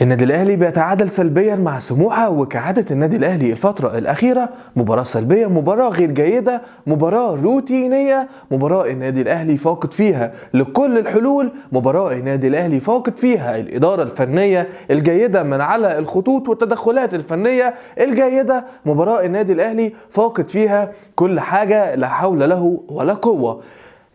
النادي الاهلي بيتعادل سلبيا مع سموحه، وكعاده النادي الاهلي الفتره الاخيره مباراه سلبيه، مباراه غير جيده، مباراه روتينيه، مباراه النادي الاهلي فاقد فيها لكل الحلول، مباراه النادي الاهلي فاقد فيها الاداره الفنيه الجيده من على الخطوط والتدخلات الفنيه الجيده، مباراه النادي الاهلي فاقد فيها كل حاجه لا حول له ولا قوه.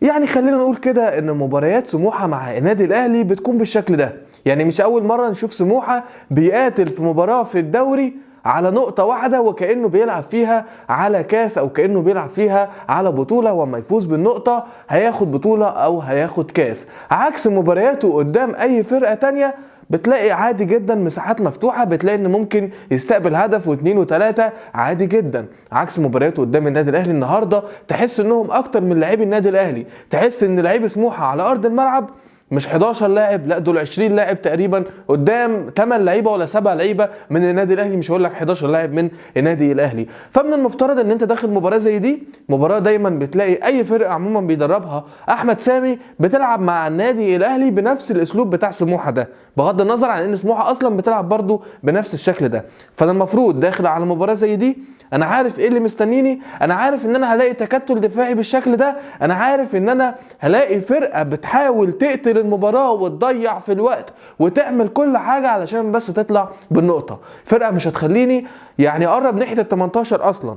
يعني خلينا نقول كده ان مباريات سموحه مع النادي الاهلي بتكون بالشكل ده. يعني مش اول مره نشوف سموحه بيقاتل في مباراه في الدوري على نقطة واحدة وكأنه بيلعب فيها على كاس او كأنه بيلعب فيها على بطولة، وما يفوز بالنقطة هياخد بطولة او هياخد كاس، عكس مبارياته قدام اي فرقة تانية بتلاقي عادي جدا مساحات مفتوحة، بتلاقي ان ممكن يستقبل هدف واثنين وثلاثة عادي جدا، عكس مبارياته قدام النادي الاهلي النهاردة تحس انهم اكتر من لاعبي النادي الاهلي، تحس ان لعيب سموحة على ارض الملعب مش 11 لاعب، لا دول 20 لاعب تقريبا قدام 8 لعيبه ولا 7 لعيبه من النادي الاهلي، مش هقول لك 11 لاعب من النادي الاهلي. فمن المفترض ان انت داخل مباراه زي دي، مباراه دايما بتلاقي اي فرقه عموما بيدربها احمد سامي بتلعب مع النادي الاهلي بنفس الاسلوب بتاع سموحه ده، بغض النظر عن ان سموحه اصلا بتلعب برده بنفس الشكل ده. فانا المفروض داخل على مباراه زي دي انا عارف ايه اللي مستنيني، انا عارف ان انا هلاقي تكتل دفاعي بالشكل ده، انا عارف ان انا هلاقي فرقه بتحاول تقتل المباراه وتضيع في الوقت وتعمل كل حاجه علشان بس تطلع بالنقطه، فرقه مش هتخليني يعني اقرب ناحيه ال 18 اصلا.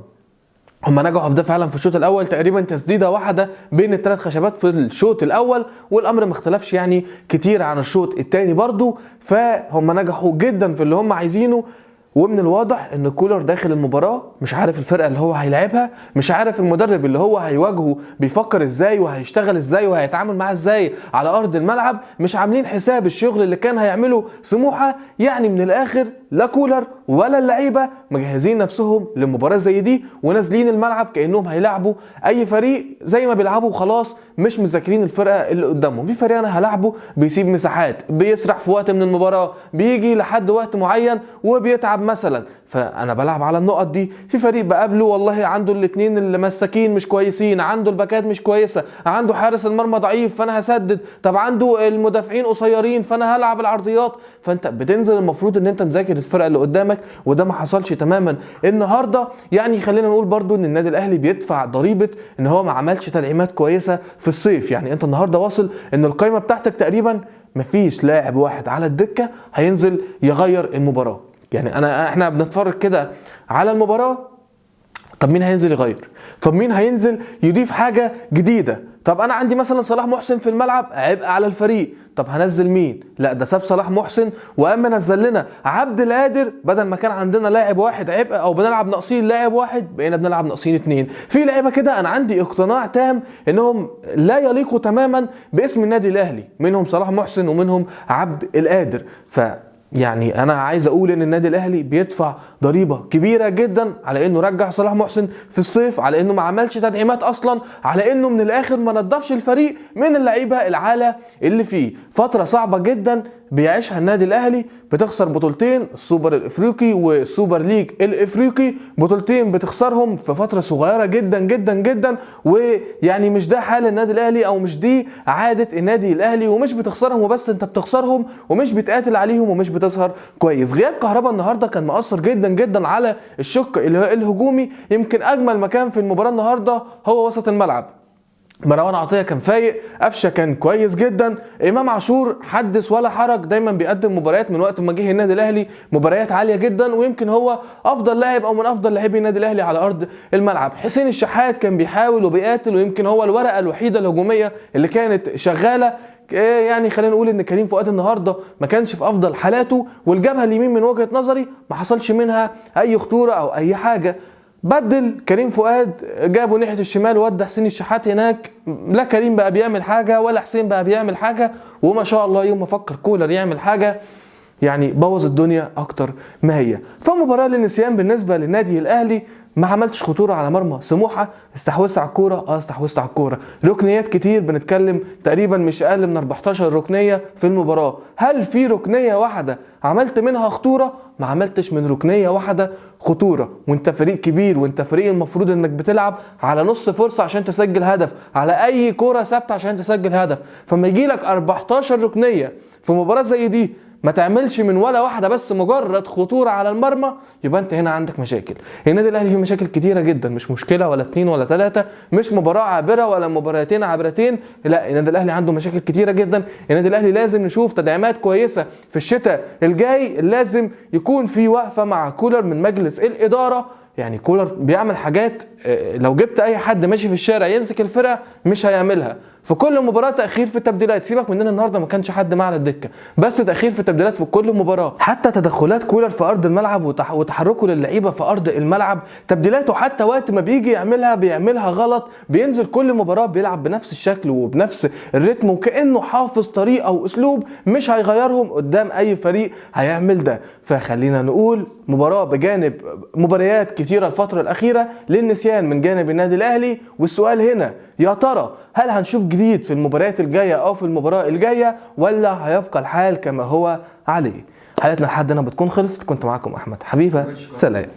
هم نجحوا في ده فعلا في الشوط الاول، تقريبا تسديده واحده بين الثلاث خشبات في الشوط الاول، والامر ما اختلفش يعني كتير عن الشوط الثاني برضو، فهم نجحوا جدا في اللي هم عايزينه. ومن الواضح ان كولر داخل المباراه مش عارف الفرقه اللي هو هيلعبها، مش عارف المدرب اللي هو هيواجهه بيفكر ازاي وهيشتغل ازاي وهيتعامل معاه ازاي على ارض الملعب، مش عاملين حساب الشغل اللي كان هيعمله سموحه. يعني من الاخر لا كولر ولا اللعيبه مجهزين نفسهم لمباراه زي دي ونازلين الملعب كانهم هيلعبوا اي فريق زي ما بيلعبوا وخلاص، مش مذاكرين الفرقه اللي قدامهم. في فريق انا هلعبه بيسيب مساحات، بيسرح في وقت من المباراه، بيجي لحد وقت معين وبيتعب مثلا، فانا بلعب على النقط دي. في فريق بقابله والله عنده الاثنين اللي مساكين مش كويسين، عنده الباكات مش كويسه، عنده حارس المرمى ضعيف فانا هسدد، طب عنده المدافعين قصيرين فانا هلعب العرضيات. فانت بتنزل المفروض ان انت مذاكر الفرقه اللي قدامك، وده ما حصلش تماما النهارده. يعني خلينا نقول برضو ان النادي الاهلي بيدفع ضريبه ان هو ما عملش تدعيمات كويسه في الصيف. يعني انت النهارده واصل ان القائمه بتاعتك تقريبا مفيش لاعب واحد على الدكه هينزل يغير المباراه. يعني احنا بنتفرج كده على المباراه، طب مين هينزل يغير؟ طب مين هينزل يضيف حاجه جديده؟ طب انا عندي مثلا صلاح محسن في الملعب عبء على الفريق، طب هنزل مين؟ لا ده ساب صلاح محسن واما نزل لنا عبد القادر، بدل ما كان عندنا لاعب واحد عبء او بنلعب ناقصين لاعب واحد بقينا بنلعب ناقصين اتنين. في لعيبه كده انا عندي اقتناع تام انهم لا يليقوا تماما باسم النادي الاهلي، منهم صلاح محسن ومنهم عبد القادر. يعني انا عايز اقول ان النادي الاهلي بيدفع ضريبه كبيره جدا على انه رجع صلاح محسن في الصيف، على انه ما عملش تدعيمات اصلا، على انه من الاخر ما نضفش الفريق من اللعيبه العاله اللي فيه. فتره صعبه جدا بيعيشها النادي الاهلي، بتخسر بطولتين، السوبر الافريقي والسوبر ليج الافريقي، بطولتين بتخسرهم في فتره صغيره جدا جدا جدا. ويعني مش ده حال النادي الاهلي او مش دي عاده النادي الاهلي، ومش بتخسرهم وبس، انت بتخسرهم ومش بتقاتل عليهم ومش بتظهر كويس. غياب كهربا النهارده كان مؤثر جدا جدا على الشق الهجومي، يمكن اجمل مكان في المباراه النهارده هو وسط الملعب. مروان عطية كان فايق، قفشه كان كويس جدا، امام عاشور حدث ولا حرج، دايما بيقدم مباريات من وقت ما جه النادي الاهلي مباريات عاليه جدا، ويمكن هو افضل لاعب او من افضل لاعبي النادي الاهلي على ارض الملعب. حسين الشحات كان بيحاول وبيقاتل، ويمكن هو الورقه الوحيده الهجوميه اللي كانت شغاله. يعني خلينا نقول ان كريم فؤاد النهارده ما كانش في افضل حالاته، والجبهه اليمين من وجهه نظري ما حصلش منها اي خطوره او اي حاجه. بدل كريم فؤاد جابوا ناحيه الشمال وودى حسين الشحات هناك، لا كريم بقى بيعمل حاجه ولا حسين بقى بيعمل حاجه، وما شاء الله يوم ما فكر كولر يعمل حاجه يعني بوظ الدنيا اكتر ما هي. فمباراه للنسيان بالنسبه للنادي الاهلي. ما عملتش خطوره على مرمى سموحه، استحوذت على الكوره، استحوذت على الكوره، ركنيات كتير، بنتكلم تقريبا مش اقل من 14 ركنيه في المباراه. هل في ركنيه واحده عملت منها خطوره؟ ما عملتش من ركنيه واحده خطوره، وانت فريق كبير، وانت فريق المفروض انك بتلعب على نص فرصه عشان تسجل هدف، على اي كوره ثابته عشان تسجل هدف. فما يجي لك 14 ركنيه في مباراه زي دي ما تعملش من ولا واحده بس مجرد خطوره على المرمى، يبقى انت هنا عندك مشاكل. النادي الاهلي فيه مشاكل كتيره جدا، مش مشكله ولا 2 ولا 3، مش مباراه عابره ولا مباراتين عابرتين، لا النادي الاهلي عنده مشاكل كتيره جدا. النادي الاهلي لازم نشوف تدعيمات كويسه في الشتاء الجاي، لازم يكون في وقفه مع كولر من مجلس الاداره. يعني كولر بيعمل حاجات لو جبت اي حد ماشي في الشارع يمسك الفرقه مش هيعملها. في كل مباراه تاخير في التبديلات، سيبك مننا النهارده ما كانش حد معاه على الدكه، بس تاخير في التبديلات في كل مباراه. حتى تدخلات كولر في ارض الملعب وتحركه للعيبه في ارض الملعب، تبديلاته حتى وقت ما بيجي يعملها بيعملها غلط. بينزل كل مباراه بيلعب بنفس الشكل وبنفس الريتم، وكانه حافظ طريقه واسلوب مش هيغيرهم قدام اي فريق هيعمل ده. فخلينا نقول مباراه بجانب مباريات كتيره الفتره الاخيره للنسيان من جانب النادي الاهلي. والسؤال هنا يا ترى هل هنشوف جديد في المباريات الجايه او في المباراه الجايه، ولا هيبقى الحال كما هو عليه؟ حلقتنا لحد هنا بتكون خلصت. كنت معاكم احمد حبيبه، سلام.